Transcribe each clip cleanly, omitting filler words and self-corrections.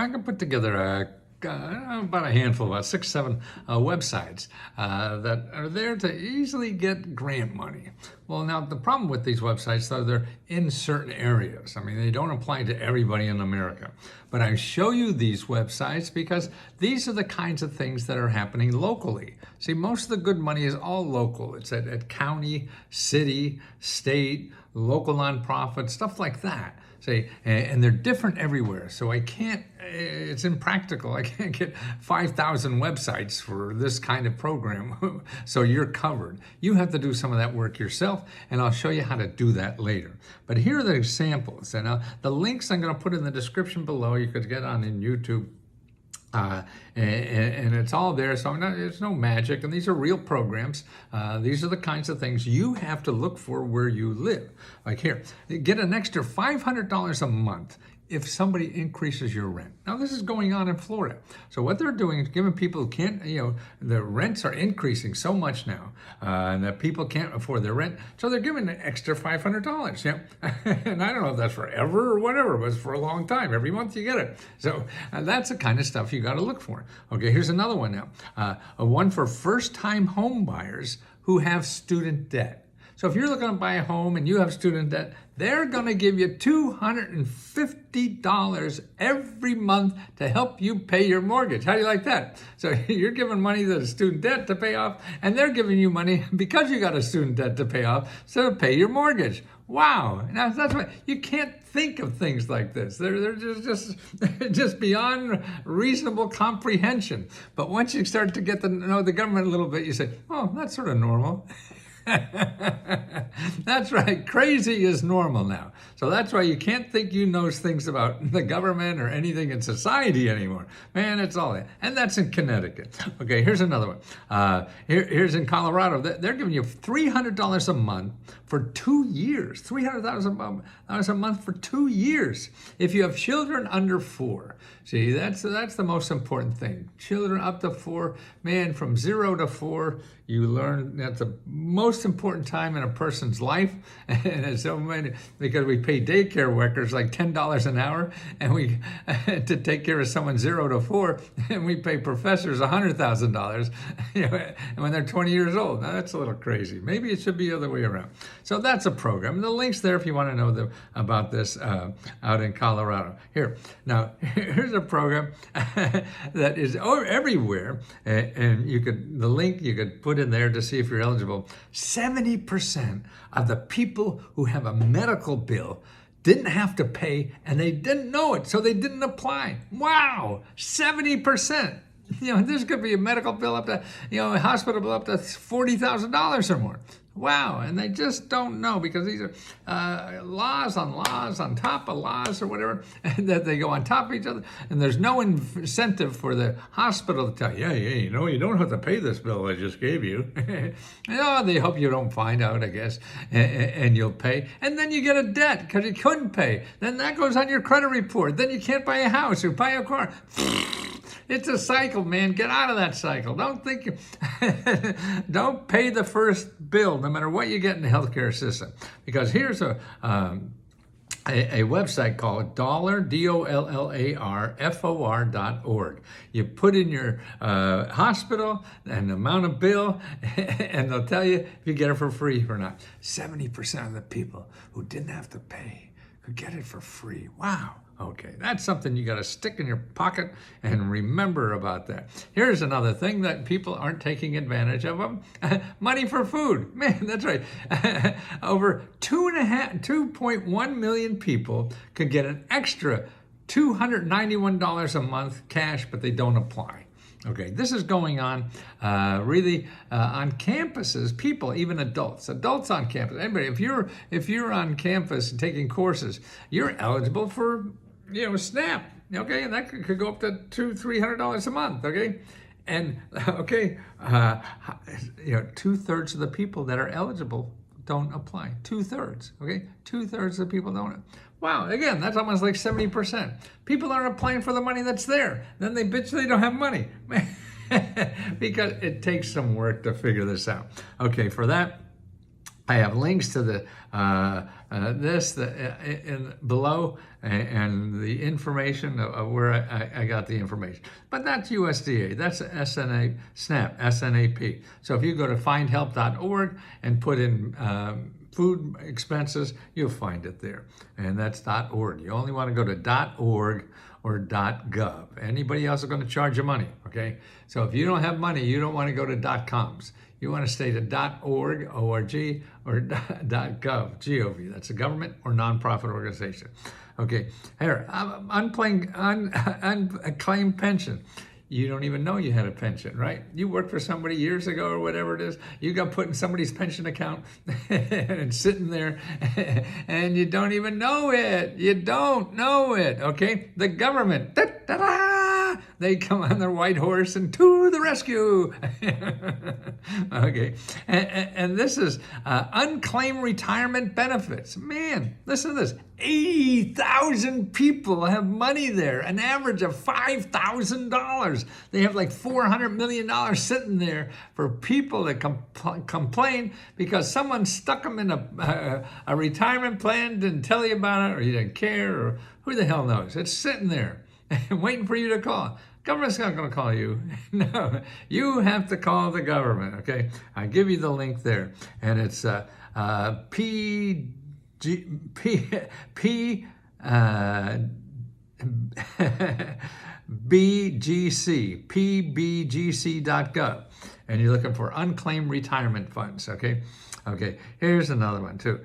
I can put together about a handful, about 6, 7 websites that are there to easily get grant money. Well, now the problem with these websites, though, they're in certain areas. I mean, they don't apply to everybody in America. But I show you these websites because these are the kinds of things that are happening locally. See, most of the good money is all local. It's at county, city, state, local nonprofits, stuff like that. See, and they're different everywhere. So I can't, it's impractical. I can't get 5,000 websites for this kind of program. So you're covered. You have to do some of that work yourself, and I'll show you how to do that later. But here are the examples. And the links I'm going to put in the description below. You could get on in YouTube. And it's all there, so it's no magic, and these are real programs. These are the kinds of things you have to look for where you live. Like here, get an extra $500 a month if somebody increases your rent. Now, this is going on in Florida. So what they're doing is giving people who can't, the rents are increasing so much now, and that people can't afford their rent. So they're giving an extra $500. Yeah. And I don't know if that's forever or whatever, but it's for a long time. Every month you get it. So that's the kind of stuff you got to look for. Okay, here's another one now. One for first-time home buyers who have student debt. So if you're looking to buy a home and you have student debt, they're going to give you $250 every month to help you pay your mortgage. How do you like that? So you're giving money to the student debt to pay off, and they're giving you money because you got a student debt to pay off, so to pay your mortgage. Wow. Now, that's what you can't think of things like this. They're just beyond reasonable comprehension. But once you start to get to know the government a little bit, you say, oh, that's sort of normal. That's right. Crazy is normal now. So that's why you can't think you know things about the government or anything in society anymore. Man, it's all that. And that's in Connecticut. Okay, here's another one. Here's in Colorado. They're giving you $300 a month for 2 years. $300 a month for 2 years. If you have children under 4. See, that's the most important thing. Children up to 4, man, from 0 to 4, you learn that's the most important time in a person's life. And it's so many, because we pay daycare workers like $10 an hour, and we to take care of someone 0 to 4, and we pay professors $100,000 when they're 20 years old. Now that's a little crazy. Maybe it should be the other way around. So that's a program. The link's there if you want to know about this out in Colorado. Here, now here's a program that is everywhere, and the link you could put in there to see if you're eligible. 70% of the people who have a medical bill didn't have to pay, and they didn't know it, so they didn't apply. Wow, 70%. This could be a medical bill up to, a hospital bill up to $40,000 or more. Wow, and they just don't know because these are laws on top of laws or whatever, and that they go on top of each other, and there's no incentive for the hospital to tell you, hey, you don't have to pay this bill I just gave you. They hope you don't find out, I guess, and you'll pay, and then you get a debt because you couldn't pay. Then that goes on your credit report. Then you can't buy a house or buy a car. It's a cycle, man. Get out of that cycle. Don't pay the first bill, no matter what you get in the healthcare system. Because here's a website called $DOLLARFOR.org. You put in your hospital and the amount of bill, and they'll tell you if you get it for free or not. 70% of the people who didn't have to pay could get it for free. Wow. Okay, that's something you got to stick in your pocket and remember about that. Here's another thing that people aren't taking advantage of them. Money for food. Man, that's right. Over 2.1 million people could get an extra $291 a month cash, but they don't apply. Okay, this is going on really on campuses. People, even adults on campus. Anybody, if you're on campus and taking courses, you're eligible for SNAP. Okay, and that could go up to $200-300 a month. Okay, and 2/3 of the people that are eligible don't apply. 2/3. Okay, 2/3 of the people don't. Wow, again, that's almost like 70%. People aren't applying for the money that's there. Then they bitch they don't have money. Because it takes some work to figure this out. Okay, for that, I have links to the in below and the information of where I got the information. But that's USDA. That's SNA SNAP SNAP. So if you go to findhelp.org and put in food expenses, you'll find it there. And that's .org. You only want to go to .org or .gov. Anybody else is going to charge you money, okay? So if you don't have money, you don't want to go to .coms. You want to stay to .org, O-R-G, or .gov, G-O-V. That's a government or nonprofit organization. Okay, here, unclaimed pension. You don't even know you had a pension, right? You worked for somebody years ago or whatever it is. You got put in somebody's pension account and sitting there and you don't even know it. You don't know it, okay? The government, they come on their white horse and to the rescue. Okay, and this is unclaimed retirement benefits. Man, listen to this. 80,000 people have money there, an average of $5,000. They have like $400 million sitting there for people that complain because someone stuck them in a retirement plan, didn't tell you about it, or you didn't care, or who the hell knows. It's sitting there waiting for you to call. Government's not going to call you. No, you have to call the government, okay? I give you the link there, and it's pbgc.gov, and you're looking for unclaimed retirement funds, okay? Okay, here's another one too.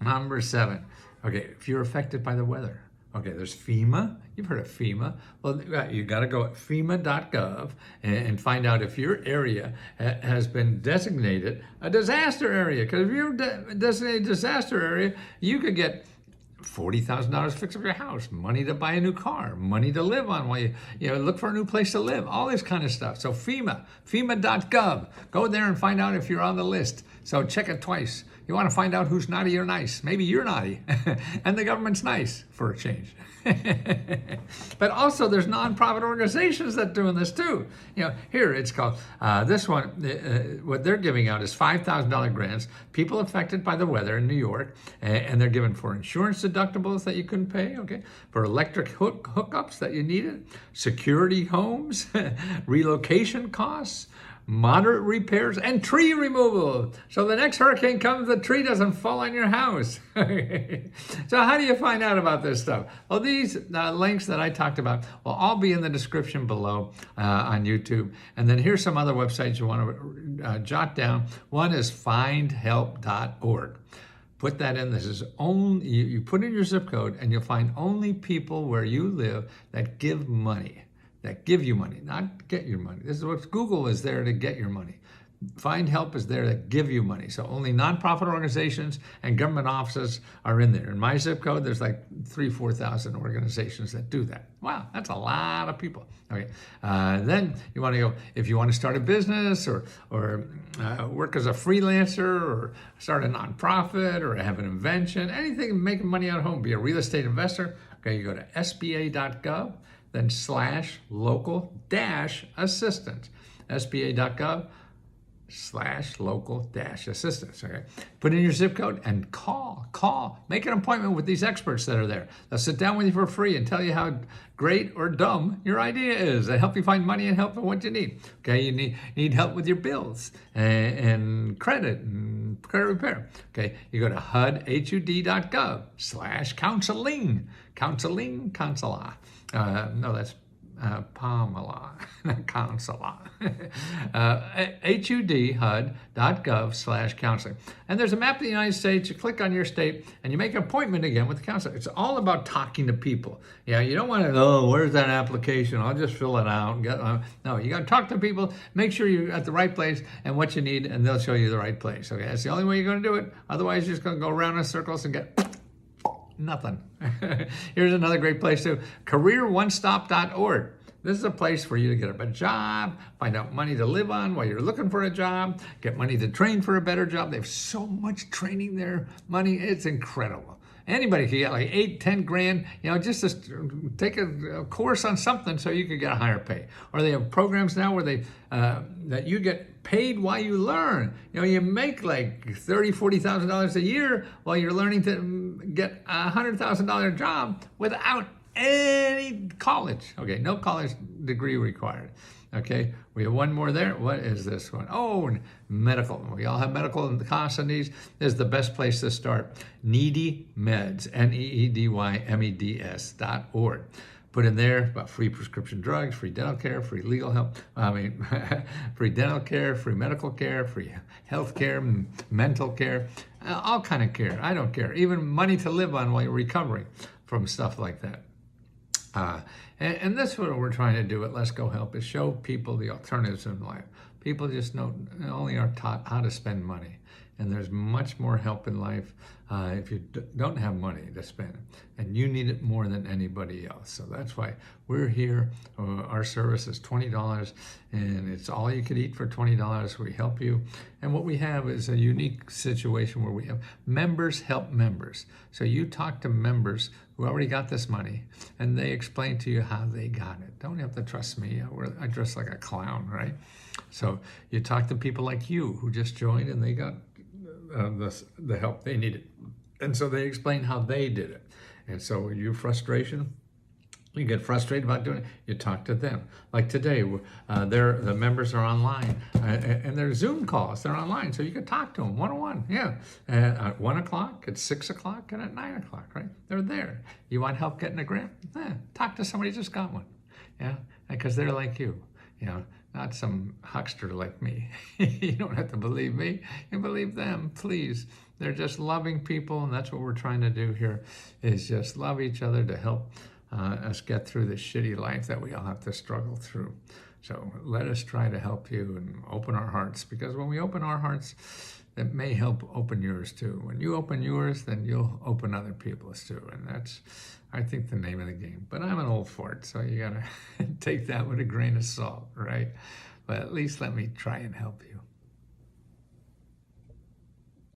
Number 7. Okay, if you're affected by the weather. Okay, there's FEMA. You've heard of FEMA. Well, you got to go at FEMA.gov and find out if your area has been designated a disaster area. Because if you're designated disaster area, you could get $40,000 to fix up your house, money to buy a new car, money to live on while you look for a new place to live, all this kind of stuff. So FEMA.gov. Go there and find out if you're on the list. So check it twice. You want to find out who's naughty or nice. Maybe you're naughty and the government's nice for a change. But also there's nonprofit organizations that are doing this too. Here it's called, this one, what they're giving out is $5,000 grants, people affected by the weather in New York, and they're given for insurance deductibles that you couldn't pay, okay, for electric hookups that you needed, security homes, relocation costs, moderate repairs, and tree removal. So the next hurricane comes, the tree doesn't fall on your house. So how do you find out about this stuff? Well, these links that I talked about will all be in the description below on YouTube. And then here's some other websites you want to jot down. One is findhelp.org. Put that in. This is only, you put in your zip code and you'll find only people where you live that give money. That give you money, not get your money. This is what Google is there to get your money. Find Help is there to give you money. So only nonprofit organizations and government offices are in there. In my zip code, there's like 4,000 organizations that do that. Wow, that's a lot of people. Okay, then you want to go, if you want to start a business or work as a freelancer or start a nonprofit or have an invention, anything making money at home, be a real estate investor, okay, you go to sba.gov. Then /local-assistance, sba.gov/local-assistance, okay? Put in your zip code and call. Make an appointment with these experts that are there. They'll sit down with you for free and tell you how great or dumb your idea is. They help you find money and help with what you need. Okay, you need help with your bills and credit and credit repair. Okay, you go to hud.gov/counseling. Counselor. No, that's Pamela, not counselor. hud.gov/counseling. And there's a map of the United States. You click on your state and you make an appointment again with the counselor. It's all about talking to people. You don't want to, where's that application? I'll just fill it out. No, you got to talk to people, make sure you're at the right place and what you need, and they'll show you the right place. Okay, that's the only way you're going to do it. Otherwise, you're just going to go around in circles and get nothing. Here's another great place too, careeronestop.org. This is a place for you to get a job, find out money to live on while you're looking for a job, get money to train for a better job. They have so much training there, money, it's incredible. Anybody can get like 8-10 grand, just to take a course on something so you can get a higher pay. Or they have programs now where that you get paid while you learn. You know, you make like $30,000, $40,000 a year while you're learning to get a $100,000 job without any college. Okay, no college degree required. Okay, we have one more there. What is this one? Oh, medical. We all have medical costs and these. This is the best place to start. Needy Meds, NEEDYMEDS.org. Put in there about free prescription drugs, free dental care, free legal help. Free dental care, free medical care, free health care, mental care, all kind of care. I don't care. Even money to live on while you're recovering from stuff like that. And that's what we're trying to do at Let's Go Help, is show people the alternatives in life. People just only are taught how to spend money. And there's much more help in life if you don't have money to spend. And you need it more than anybody else. So that's why we're here. Our service is $20, and it's all you could eat for $20. We help you. And what we have is a unique situation where we have members help members. So you talk to members who already got this money, and they explain to you how they got it. Don't have to trust me. I dress like a clown, right? So you talk to people like you who just joined, and they got the help they needed. And so they explain how they did it. And so you get frustrated about doing it, you talk to them. Like today, the members are online, and they're Zoom calls. They're online, so you can talk to them one-on-one. Yeah, at 1 o'clock, at 6 o'clock, and at 9 o'clock, right? They're there. You want help getting a grant? Talk to somebody who just got one. Yeah, because they're like you. You know, not some huckster like me. You don't have to believe me. You believe them, please. They're just loving people, and that's what we're trying to do here, is just love each other to help us get through this shitty life that we all have to struggle through. So let us try to help you and open our hearts, because when we open our hearts, it may help open yours too. When you open yours, then you'll open other people's too. And that's, I think, the name of the game. But I'm an old fart, so you gotta take that with a grain of salt, right? But at least let me try and help you.